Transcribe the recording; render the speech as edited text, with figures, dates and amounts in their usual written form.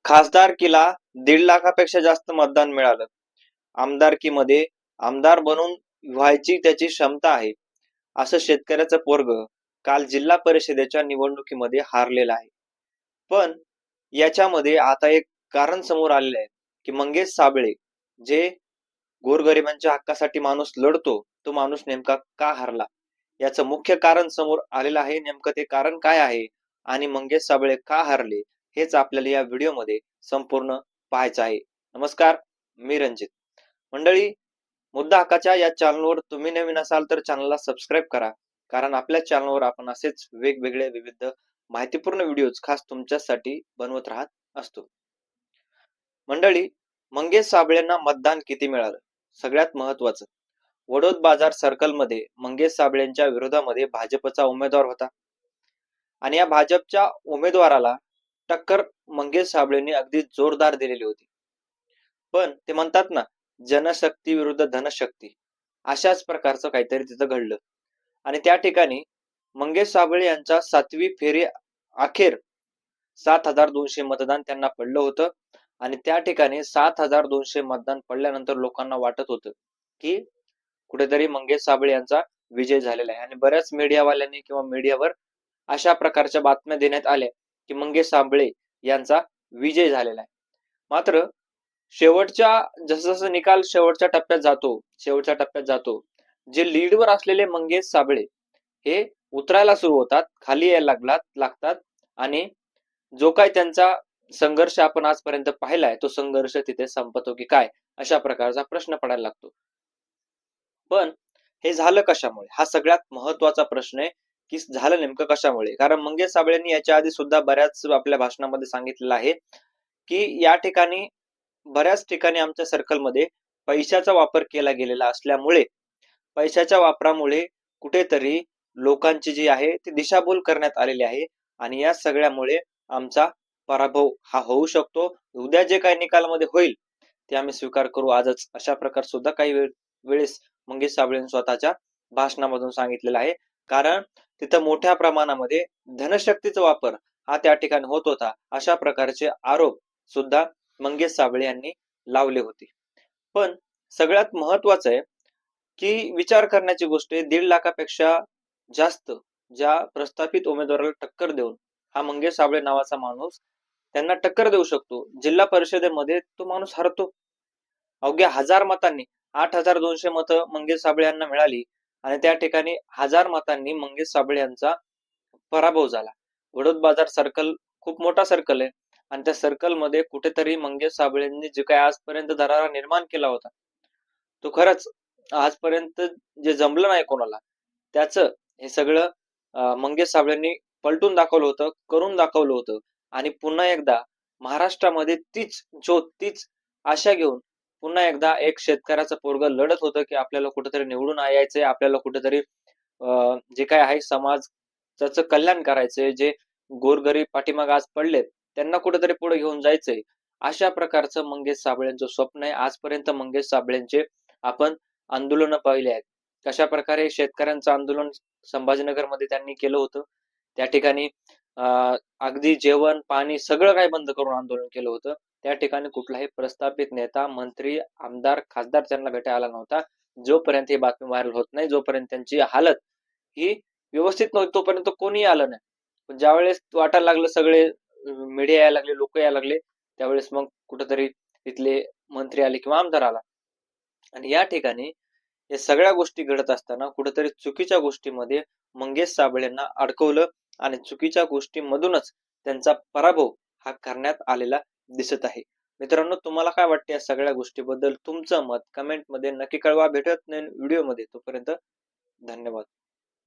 खासदारकीला 1.5 लाखापेक्षा जास्त मतदान मिळालं. आमदारकीमध्ये आमदार बनून व्हायची त्याची क्षमता आहे, असं शेतकऱ्याचं पोरगं काल जिल्हा परिषदेच्या निवडणुकीमध्ये हारलेलं आहे. पण याच्यामध्ये आता एक कारण समोर आलेलं आहे की मंगेश साबळे जे गोरगरिबांच्या हक्कासाठी माणूस लढतो, तो माणूस नेमका का हारला, याचं मुख्य कारण समोर आलेलं आहे. नेमकं ते कारण काय आहे आणि मंगेश साबळे का हारले, हेच आपल्याला या व्हिडिओमध्ये संपूर्ण पाहायचं आहे. नमस्कार, मी रणजित. मंडळी, मुद्दा हक्काच्या या चॅनलवर तुम्ही नवीन असाल तर चॅनलला सबस्क्राईब करा, कारण आपल्या चॅनलवर आपण असेच वेगवेगळे विविध माहितीपूर्ण व्हिडिओज खास तुमच्यासाठी बनवत राहत असतो. मंडळी, मंगेश साबळेंना मतदान किती मिळालं? सगळ्यात महत्वाचं, वडोद बाजार सर्कलमध्ये मंगेश साबळेंच्या विरोधामध्ये भाजपचा उमेदवार होता आणि या भाजपच्या उमेदवाराला टक्कर मंगेश साबळेंनी अगदी जोरदार दिलेली होती. पण ते म्हणतात ना, जनशक्ती विरुद्ध धनशक्ती, अशाच प्रकारचं काहीतरी तिथं घडलं आणि त्या ठिकाणी मंगेश साबळे यांच्या 7वी फेरी अखेर 7,200 मतदान त्यांना पडलं होतं आणि त्या ठिकाणी 7,200 मतदान पडल्यानंतर लोकांना वाटत होतं की कुठेतरी मंगेश साबळे यांचा विजय झालेला आहे आणि बऱ्याच मीडियावाल्यांनी किंवा मीडियावर अशा प्रकारच्या बातम्या देण्यात आल्या की मंगेश साबळे यांचा विजय झालेला आहे. मात्र शेवटच्या जसं जसं निकाल शेवटच्या टप्प्यात जातो, जे लीडवर असलेले मंगेश साबळे हे उतरायला सुरू होतात, खाली यायला लागतात आणि जो काही त्यांचा संघर्ष आपण आजपर्यंत पाहिलाय तो संघर्ष तिथे संपतो की काय, अशा प्रकारचा प्रश्न पडायला लागतो. पण हे झालं कशामुळे, हा सगळ्यात महत्वाचा प्रश्न आहे की झालं नेमकं कशामुळे. कारण मंगेश साबळेंनी याच्या आधी सुद्धा बऱ्याच आपल्या भाषणामध्ये सांगितलेलं आहे की या ठिकाणी बऱ्याच ठिकाणी आमच्या सर्कलमध्ये पैशाचा वापर केला गेलेला असल्यामुळे, पैशाच्या वापरामुळे कुठेतरी लोकांची जी आहे ती दिशाभूल करण्यात आलेली आहे आणि या सगळ्यामुळे आमचा पराभव हा होऊ शकतो. उद्या जे काही निकालामध्ये होईल ते आम्ही स्वीकार करू आजच, अशा प्रकार सुद्धा काही वेळेस मंगेश साबळेंनी स्वतःच्या भाषणामधून सांगितलेलं आहे. कारण तिथं मोठ्या प्रमाणामध्ये धनशक्तीचा वापर हा त्या ठिकाणी होत होता, अशा प्रकारचे आरोप सुद्धा मंगेश साबळे यांनी लावले होते. पण सगळ्यात महत्वाचं आहे की विचार करण्याची गोष्ट आहे, 1.5 लाखापेक्षा जास्त ज्या प्रस्थापित उमेदवाराला टक्कर देऊन हा मंगेश साबळे नावाचा माणूस त्यांना टक्कर देऊ शकतो. जिल्हा परिषदेमध्ये तो माणूस हरतो अवघ्या 1000 मतांनी. 8,200 मतं मंगेश साबळे यांना मिळाली आणि त्या ठिकाणी 1000 मतांनी मंगेश साबळे यांचा पराभव झाला. वडोद बाजार सर्कल खूप मोठा सर्कल आहे आणि त्या सर्कल मध्ये कुठेतरी मंगेश साबळेंनी जे काही आजपर्यंत दरारा निर्माण केला होता, तो खरंच आजपर्यंत जे जमलं नाही कोणाला, त्याचं हे सगळं मंगेश साबळेंनी पलटून दाखवलं होतं, करून दाखवलं होतं आणि पुन्हा एकदा महाराष्ट्रामध्ये तीच आशा घेऊन पुन्हा एकदा एक शेतकऱ्याचं पोरगं लढत होतं की आपल्याला कुठेतरी निवडून यायचंय, आपल्याला कुठेतरी जे काय आहे समाजाचं कल्याण करायचंय, जे गोरगरीब पाठीमागे आज पडलेत त्यांना कुठेतरी पुढे घेऊन जायचंय, अशा प्रकारचं मंगेश साबळेंचं स्वप्न आहे. आजपर्यंत मंगेश साबळेंचे आपण आंदोलन पाहिले आहेत, कशा प्रकारे शेतकऱ्यांचं आंदोलन संभाजीनगरमध्ये त्यांनी केलं होतं. त्या ठिकाणी अगदी जेवण पाणी सगळं काही बंद करून आंदोलन केलं होतं. त्या ठिकाणी कुठलाही प्रस्थापित नेता, मंत्री, आमदार, खासदार त्यांना भेटायला आला नव्हता. जोपर्यंत ही बातमी व्हायरल होत नाही, जोपर्यंत त्यांची हालत ही व्यवस्थित नव्हती, तोपर्यंत कोणी आलं नाही. पण ज्यावेळेस वाटायला लागलं, सगळे मीडिया यायला लागले, लोक यायला लागले, त्यावेळेस मग कुठेतरी तिथले मंत्री आले किंवा आमदार आला. आणि या ठिकाणी या सगळ्या गोष्टी घडत असताना कुठेतरी चुकीच्या गोष्टीमध्ये मंगेश साबळेंना अडकवलं आणि चुकीच्या गोष्टीमधूनच त्यांचा पराभव हा करण्यात आलेला दिसत आहे. मित्रांनो, तुम्हाला काय वाटते या सगळ्या गोष्टीबद्दल? तुमचं मत कमेंट मध्ये नक्की कळवा. भेटत नाही व्हिडिओ मध्ये, तोपर्यंत धन्यवाद.